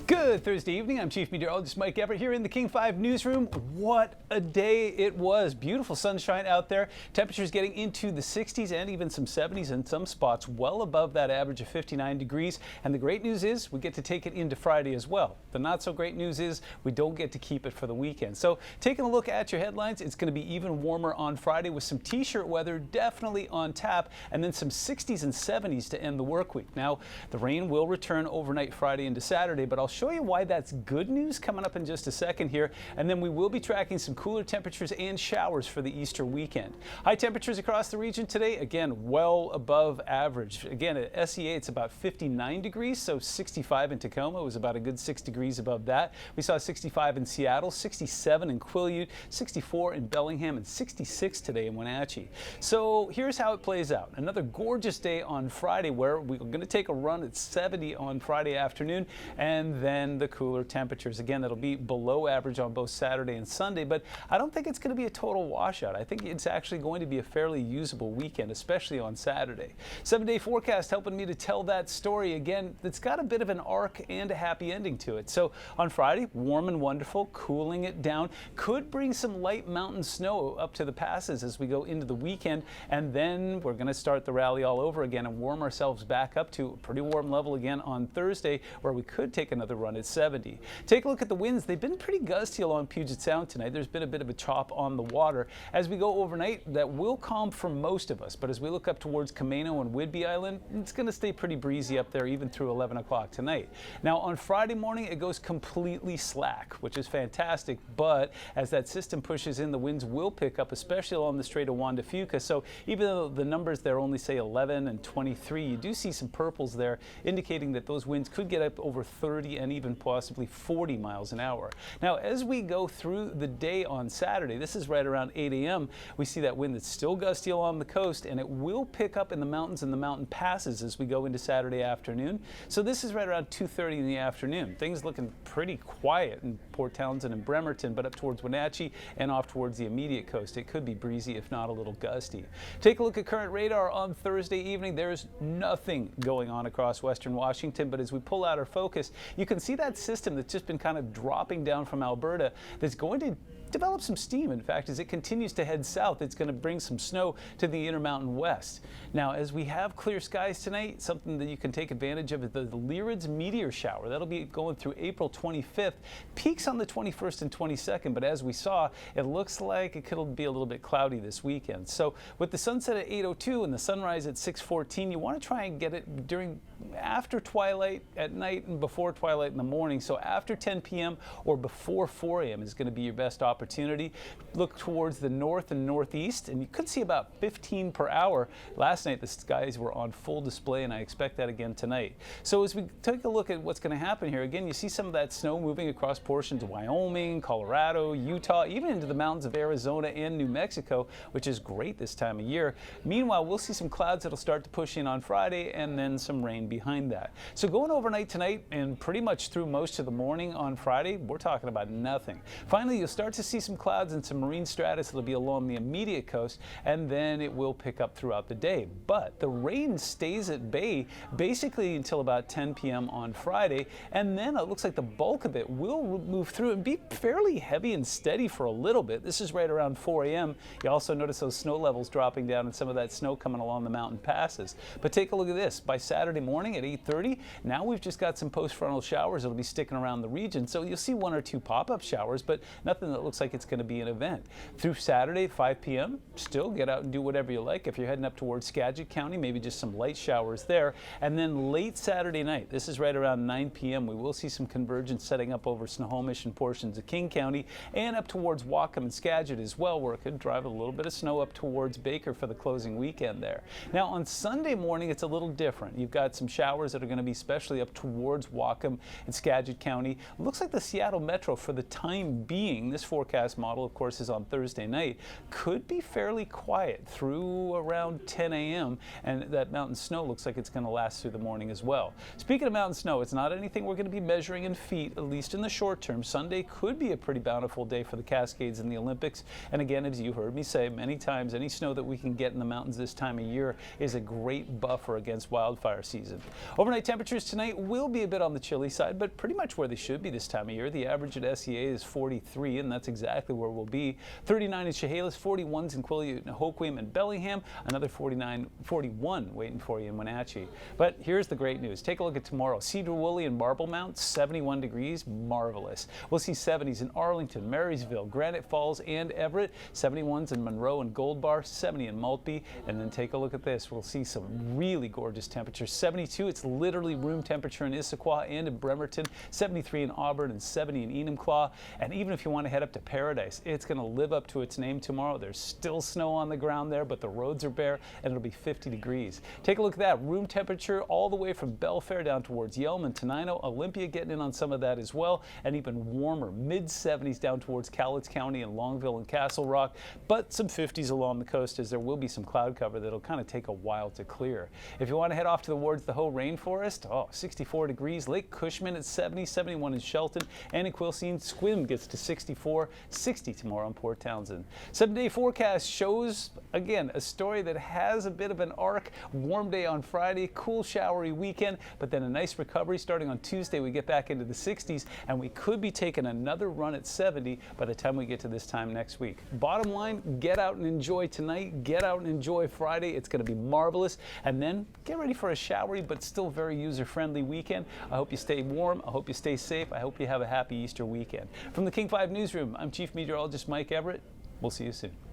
Good Thursday evening. I'm Chief Meteorologist Mike Everett here in the King 5 newsroom. What a day it was. Beautiful sunshine out there. Temperatures getting into the 60s and even some 70s in some spots, well above that average of 59 degrees. And the great news is we get to take it into Friday as well. The not so great news is we don't get to keep it for the weekend. So taking a look at your headlines, it's going to be even warmer on Friday with some t-shirt weather definitely on tap, and then some 60s and 70s to end the work week. Now, the rain will return overnight Friday into Saturday, but I'll show you why that's good news coming up in just a second here, and then we will be tracking some cooler temperatures and showers for the Easter weekend. High temperatures across the region today, again, well above average. Again, at SEA, it's about 59 degrees, so 65 in Tacoma was about a good 6 degrees above that. We saw 65 in Seattle, 67 in Quileute, 64 in Bellingham, and 66 today in Wenatchee. So here's how it plays out. Another gorgeous day on Friday where we're going to take a run at 70 on Friday afternoon, and then the cooler temperatures. Again, that'll be below average on both Saturday and Sunday, but I don't think it's going to be a total washout. I think it's actually going to be a fairly usable weekend, especially on Saturday. 7-day forecast helping me to tell that story again. It's got a bit of an arc and a happy ending to it. So on Friday, warm and wonderful, cooling it down. Could bring some light mountain snow up to the passes as we go into the weekend, and then we're going to start the rally all over again and warm ourselves back up to a pretty warm level again on Thursday, where we could take another run at 70. Take a look at the winds. They've been pretty gusty along Puget Sound tonight. There's been a bit of a chop on the water. As we go overnight, that will calm for most of us, but as we look up towards Camano and Whidbey Island, it's going to stay pretty breezy up there even through 11 o'clock tonight. Now on Friday morning, it goes completely slack, which is fantastic, but as that system pushes in, the winds will pick up, especially along the Strait of Juan de Fuca. So even though the numbers there only say 11 and 23, you do see some purples there indicating that those winds could get up over 30 and even possibly 40 miles an hour. Now, as we go through the day on Saturday, this is right around 8 a.m., we see that wind that's still gusty along the coast, and it will pick up in the mountains and the mountain passes as we go into Saturday afternoon. So this is right around 2:30 in the afternoon. Things looking pretty quiet in Port Townsend and Bremerton, but up towards Wenatchee and off towards the immediate coast, it could be breezy, if not a little gusty. Take a look at current radar on Thursday evening. There's nothing going on across western Washington, but as we pull out our focus, you can see that system that's just been kind of dropping down from Alberta that's going to develop some steam. In fact, as it continues to head south, it's going to bring some snow to the Intermountain West. Now, as we have clear skies tonight, something that you can take advantage of is the Lyrids meteor shower. That'll be going through April 25th, peaks on the 21st and 22nd, but as we saw, it looks like it could be a little bit cloudy this weekend. So with the sunset at 8:02 and the sunrise at 6:14, you want to try and get it after twilight at night and before twilight in the morning. So after 10 p.m. or before 4 a.m. is going to be your best opportunity. Look towards the north and northeast, and you could see about 15 per hour. Last night the skies were on full display, and I expect that again tonight. So as we take a look at what's going to happen here, again, you see some of that snow moving across portions of Wyoming, Colorado, Utah, even into the mountains of Arizona and New Mexico, which is great this time of year. Meanwhile, we'll see some clouds that'll start to push in on Friday, and then some rain behind that. So going overnight tonight and pretty much through most of the morning on Friday, we're talking about nothing. Finally, you'll start to see some clouds and some marine stratus that'll be along the immediate coast, and then it will pick up throughout the day. But the rain stays at bay basically until about 10 p.m. on Friday, and then it looks like the bulk of it will move through and be fairly heavy and steady for a little bit. This is right around 4 a.m. You also notice those snow levels dropping down and some of that snow coming along the mountain passes. But take a look at this. By Saturday morning at 8:30, now we've just got some post-frontal showers that'll be sticking around the region. So you'll see one or two pop-up showers, but nothing that looks like it's going to be an event. Through Saturday at 5 p.m., still get out and do whatever you like. If you're heading up towards Skagit County, maybe just some light showers there. And then late Saturday night, this is right around 9 p.m., we will see some convergence setting up over Snohomish and portions of King County and up towards Whatcom and Skagit as well, where it could drive a little bit of snow up towards Baker for the closing weekend there. Now on Sunday morning, it's a little different. You've got some showers that are going to be especially up towards Whatcom and Skagit County. Looks like the Seattle Metro for the time being, this forecast forecast model, of course, is on Thursday night, could be fairly quiet through around 10 a.m. and that mountain snow looks like it's going to last through the morning as well. Speaking of mountain snow, it's not anything we're going to be measuring in feet, at least in the short term. Sunday could be a pretty bountiful day for the Cascades and the Olympics. And again, as you heard me say many times, any snow that we can get in the mountains this time of year is a great buffer against wildfire season. Overnight temperatures tonight will be a bit on the chilly side, but pretty much where they should be this time of year. The average at SEA is 43, and that's exactly where we'll be. 39 in Chehalis, 41s in Quileute and Hoquiam and Bellingham, another 41 waiting for you in Wenatchee. But here's the great news. Take a look at tomorrow. Cedar Woolley and Marble Mount, 71 degrees, marvelous. We'll see 70s in Arlington, Marysville, Granite Falls, and Everett, 71s in Monroe and Gold Bar, 70 in Maltby, and then take a look at this. We'll see some really gorgeous temperatures. 72, it's literally room temperature in Issaquah and in Bremerton, 73 in Auburn and 70 in Enumclaw. And even if you want to head up to Paradise, it's going to live up to its name tomorrow. There's still snow on the ground there, but the roads are bare and it'll be 50 degrees. Take a look at that. Room temperature all the way from Belfair down towards Yelm and Tenino. Olympia getting in on some of that as well, and even warmer, mid-70s down towards Cowlitz County and Longville and Castle Rock, but some 50s along the coast as there will be some cloud cover that'll kind of take a while to clear. If you want to head off towards the Hoh Rainforest, 64 degrees. Lake Cushman at 70, 71 in Shelton, and in Quilcene, Squim gets to 64, 60 tomorrow in Port Townsend. 7-day forecast shows, again, a story that has a bit of an arc. Warm day on Friday, cool showery weekend, but then a nice recovery starting on Tuesday. We get back into the 60s, and we could be taking another run at 70 by the time we get to this time next week. Bottom line, get out and enjoy tonight. Get out and enjoy Friday. It's going to be marvelous. And then get ready for a showery but still very user-friendly weekend. I hope you stay warm. I hope you stay safe. I hope you have a happy Easter weekend. From the King 5 Newsroom, I'm Chief Meteorologist Mike Everett. We'll see you soon.